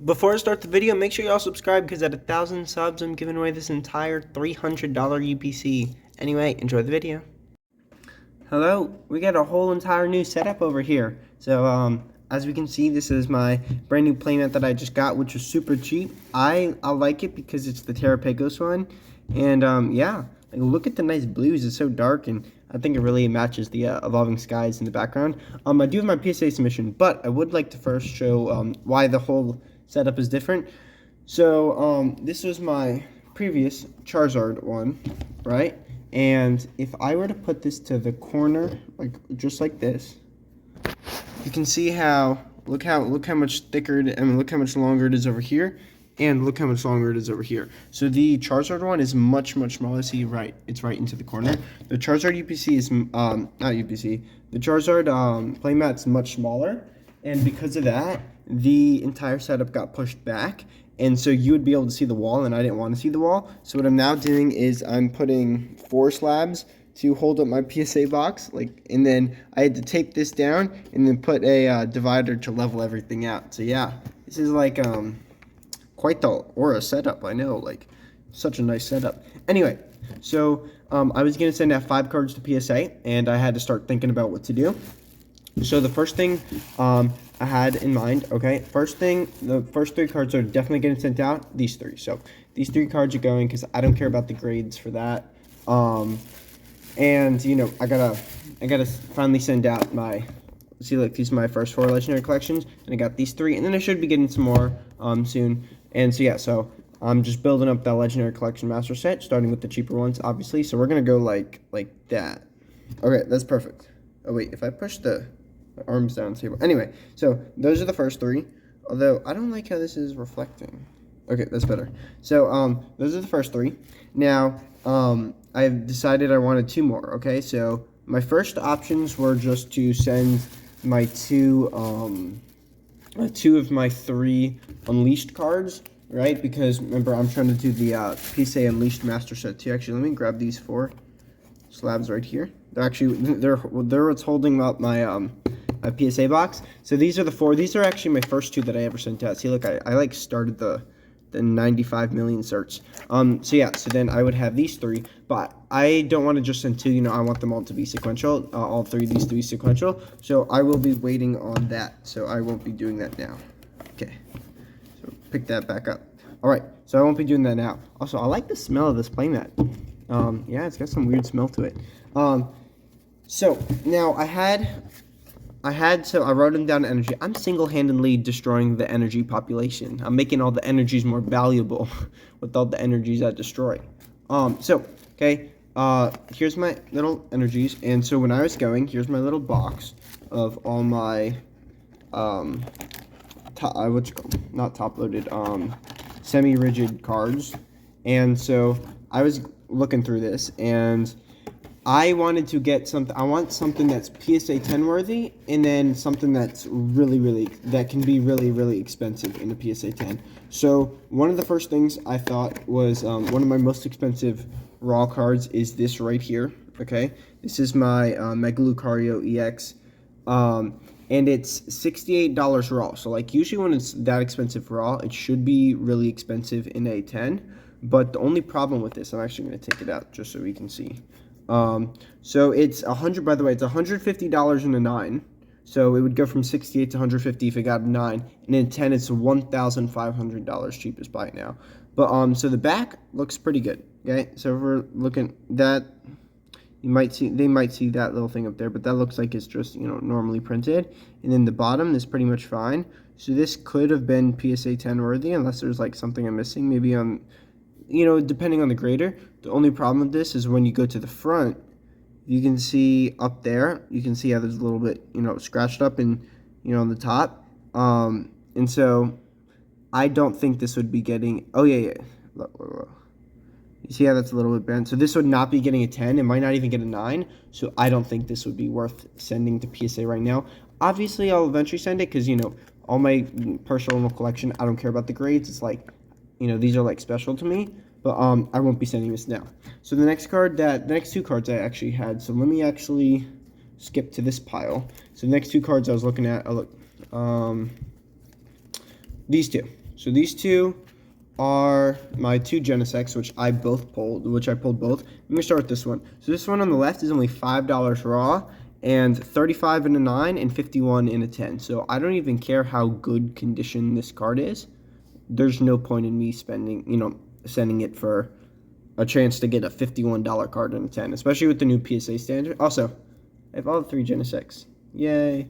Before I start the video, make sure y'all subscribe because at 1,000 subs, I'm giving away this entire $300 UPC. Anyway, enjoy the video. Hello, we got a whole entire new setup over here. So, as we can see, this is my brand new playmat that I just got, which was super cheap. I like it because it's the Terrapagos one. And, yeah, like, look at the nice blues. It's so dark, and I think it really matches the evolving skies in the background. I do have my PSA submission, but I would like to first show why the whole setup is different. So, this was my previous Charizard one, right? And if I were to put this to the corner, like just like this, you can see how look how much thicker look how much longer it is over here, and look how much longer it is over here. So the Charizard one is much smaller. See, right, it's right into the corner. The Charizard UPC is not UPC. The Charizard playmat's much smaller, and because of that, the entire setup got pushed back. And so you would be able to see the wall, and I didn't want to see the wall. So what I'm now doing is I'm putting 4 slabs to hold up my PSA box, and then I had to tape this down and then put a divider to level everything out. So yeah, this is like quite the aura setup. I know, like, such a nice setup. Anyway, so I was gonna send out 5 cards to PSA, and I had to start thinking about what to do. So the first thing I had in mind, okay, the first 3 cards are definitely getting sent out, these 3. So these 3 cards are going because I don't care about the grades for that. And you know, I gotta finally send out my, see, like, these are my first 4 legendary collections, and I got these 3, and then I should be getting some more soon. And so yeah, so I'm just building up that legendary collection master set, starting with the cheaper ones, obviously. So we're gonna go like that. Okay, that's perfect. Oh wait, if I push the arms down table. Anyway, so those are the first 3. Although I don't like how this is reflecting. Okay, that's better. So those are the first 3. Now I've decided I wanted 2 more. Okay, so my first options were just to send my 2 of my 3 Unleashed cards, right? Because remember, I'm trying to do the PSA Unleashed Master Set too. Actually, let me grab these 4 slabs right here. They're what's holding up my my PSA box. So these are the 4. These are actually my first 2 that I ever sent out. See, look, I like started the 95 million certs. So yeah, so then I would have these 3, but I don't want to just send 2. You know, I want them all to be sequential. All 3 of these to be sequential. So I will be waiting on that. So I won't be doing that now. Okay. So pick that back up. All right. So I won't be doing that now. Also, I like the smell of this playmat. Yeah, it's got some weird smell to it. So now I wrote them down to energy. I'm single-handedly destroying the energy population. I'm making all the energies more valuable with all the energies I destroy. Okay, here's my little energies. And so when I was going, here's my little box of all my, not top-loaded, semi-rigid cards. And so I was looking through this, and I wanted to get something. I want something that's PSA 10 worthy, and then something that's that can be really expensive in a PSA 10. So one of the first things I thought was one of my most expensive raw cards is this right here. Okay, this is my Megalucario EX, and it's $68 raw. So like usually when it's that expensive raw, it should be really expensive in a 10. But the only problem with this, I'm actually going to take it out just so we can see. So it's by the way, it's $150 in a 9. So it would go from 68 to 150 if it got a 9. And in 10, it's $1,500 cheapest buy it now. But so the back looks pretty good. Okay, so if we're looking that, they might see that little thing up there, but that looks like it's just, you know, normally printed. And then the bottom is pretty much fine. So this could have been PSA 10 worthy unless there's like something I'm missing, maybe on, you know, depending on the grader. The only problem with this is when you go to the front, you can see up there, you can see how there's a little bit, you know, scratched up and, you know, on the top. And so I don't think this would be getting, oh yeah. Look. You see how that's a little bit bent? So this would not be getting a 10. It might not even get a 9. So I don't think this would be worth sending to PSA right now. Obviously, I'll eventually send it because, you know, all my personal collection, I don't care about the grades. It's like, you know, these are like special to me. But I won't be sending this now. So the next 2 cards I actually had. So let me actually skip to this pile. So the next 2 cards I was looking at, these two. So these two are my two Genex, which I pulled both. I'm gonna start with this one. So this one on the left is only $5 raw, and 35 in a 9 and 51 in a 10. So I don't even care how good condition this card is. There's no point in me sending it for a chance to get a $51 card in a 10, especially with the new PSA standard. Also, I have all three Genex. Yay.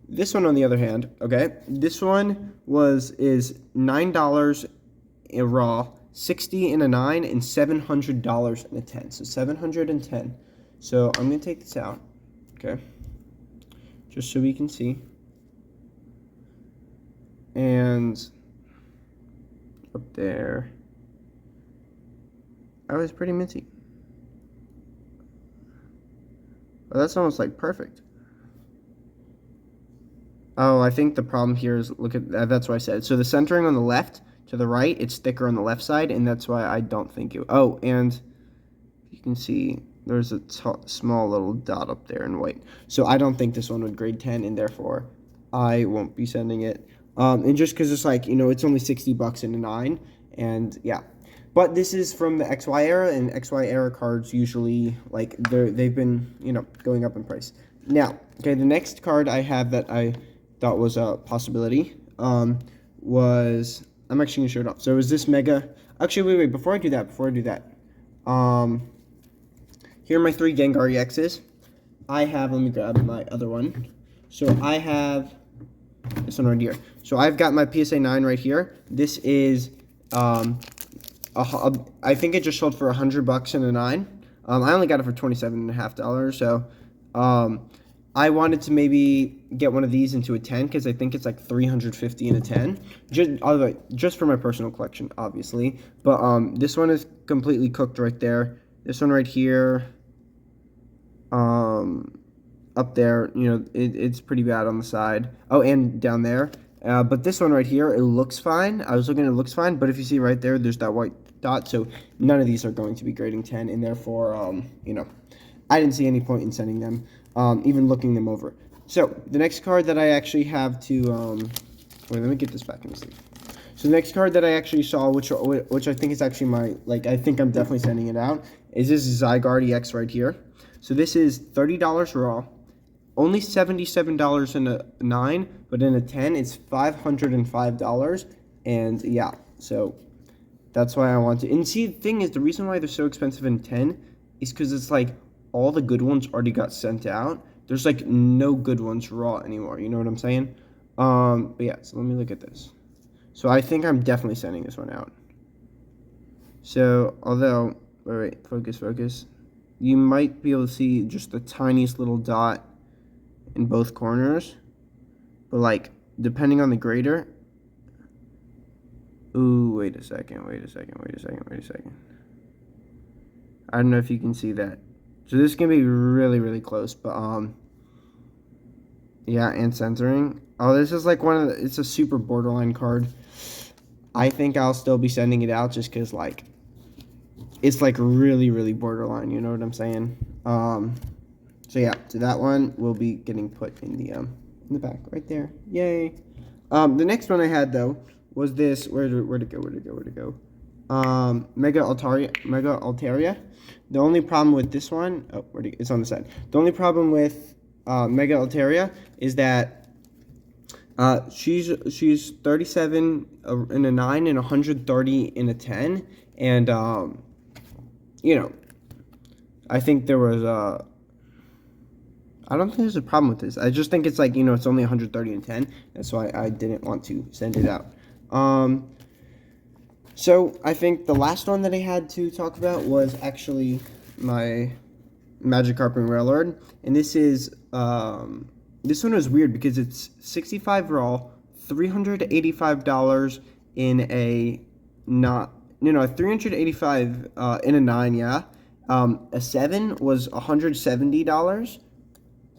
This one on the other hand, okay, this one is $9 in raw, 60 in a 9, and $700 in a 10. So 710. So I'm gonna take this out, okay, just so we can see. And up there, oh, it's pretty minty. Oh, that's almost like perfect. Oh, I think the problem here is, look at that, that's what I said. So the centering on the left to the right, it's thicker on the left side, and that's why I don't think it. Oh, and you can see there's a small little dot up there in white. So I don't think this one would grade 10, and therefore I won't be sending it. And just because it's like, it's only $60 in a 9, and yeah. But this is from the XY era, and XY era cards usually, like, they've been, going up in price. Now, okay, the next card I have that I thought was a possibility was, I'm actually going to show it up. So is this Mega, actually, wait, before I do that, here are my three Gengar EXs. I have, let me grab my other one. So I have this one right here. So I've got my PSA 9 right here. This is, I think it just sold for $100 in a 9. I only got it for $27.50, so I wanted to maybe get one of these into a 10 because I think it's like $350 in a 10. Just for my personal collection, obviously. But this one is completely cooked right there. This one right here, up there, it's pretty bad on the side. Oh, and down there. But this one right here, it looks fine. I was looking, it looks fine. But if you see right there, there's that white dot. So none of these are going to be grading 10. And therefore, I didn't see any point in sending them, even looking them over. So the next card that I actually have to, wait, let me get this back in the sleeve. So the next card that I actually saw, which I think is actually I think I'm definitely sending it out, is this Zygarde EX right here. So this is $30 raw, only $77 in a 9, but in a 10, it's $505. And yeah, so that's why I want to. And see, the thing is, the reason why they're so expensive in 10 is because it's like all the good ones already got sent out. There's like no good ones raw anymore. You know what I'm saying? But yeah, so let me look at this. So I think I'm definitely sending this one out. So, although, wait, focus. You might be able to see just the tiniest little dot in both corners. But like, depending on the grader. Ooh, wait a second. I don't know if you can see that. So this is going to be really, really close. But, yeah, and centering. Oh, this is like it's a super borderline card. I think I'll still be sending it out just because, like, it's, like, really, really borderline. You know what I'm saying? So, yeah. So that one will be getting put in the back right there. Yay. The next one I had, though, was this. Where'd it go? Mega Altaria. The only problem with this one, it's on the side. The only problem with Mega Altaria is that she's 37 in a 9 and 130 in a 10, and I think there was I don't think there's a problem with this. I just think it's like, it's only 130 and 10. That's why I didn't want to send it out. So I think the last one that I had to talk about was actually my Magikarp and Railord, and this one was weird because it's 65 raw, $385 in a $385 in a 9, yeah. A 7 was $170,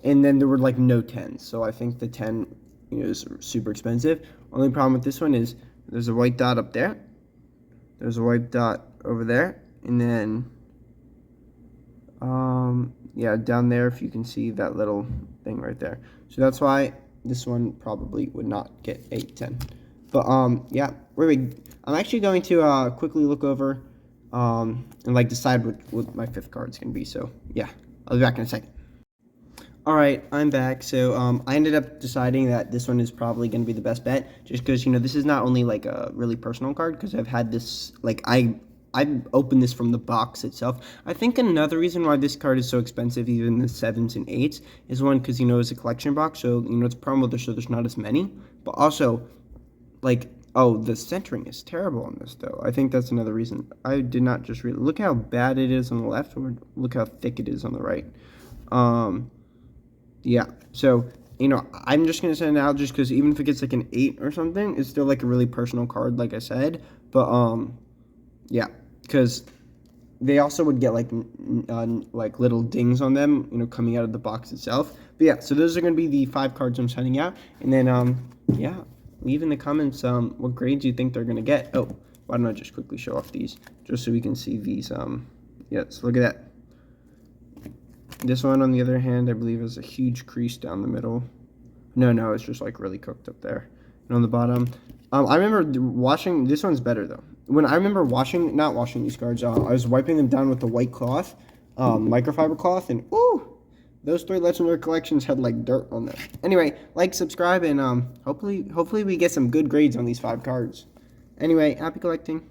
and then there were like no 10s. So I think the 10 is super expensive. Only problem with this one is there's a white dot up there. There's a white dot over there, and then yeah, down there, if you can see that little thing right there. So that's why this one probably would not get a 10. But yeah, I'm actually going to quickly look over and like decide what my 5th card's gonna be. So yeah, I'll be back in a second. All right, I'm back. So I ended up deciding that this one is probably going to be the best bet, just because this is not only like a really personal card, because I've had this I opened this from the box itself. I think another reason why this card is so expensive, even the 7s and 8s, is one because it's a collection box, so it's promo, so there's not as many. But also, like, oh, the centering is terrible on this though. I think that's another reason. I did not just really look how bad it is on the left, or look how thick it is on the right. Yeah, so, I'm just going to send it out just because even if it gets like an 8 or something, it's still like a really personal card, like I said. But, yeah, because they also would get like little dings on them, coming out of the box itself. But yeah, so those are going to be the 5 cards I'm sending out. And then, yeah, leave in the comments what grades you think they're going to get. Oh, why don't I just quickly show off these just so we can see these. Yeah, so look at that. This one, on the other hand, I believe has a huge crease down the middle. No, it's just like really cooked up there. And on the bottom, I remember washing. This one's better though. When I remember not washing these cards, I was wiping them down with the white cloth, microfiber cloth, and ooh, those 3 legendary collections had like dirt on them. Anyway, like, subscribe, and hopefully we get some good grades on these 5 cards. Anyway, happy collecting.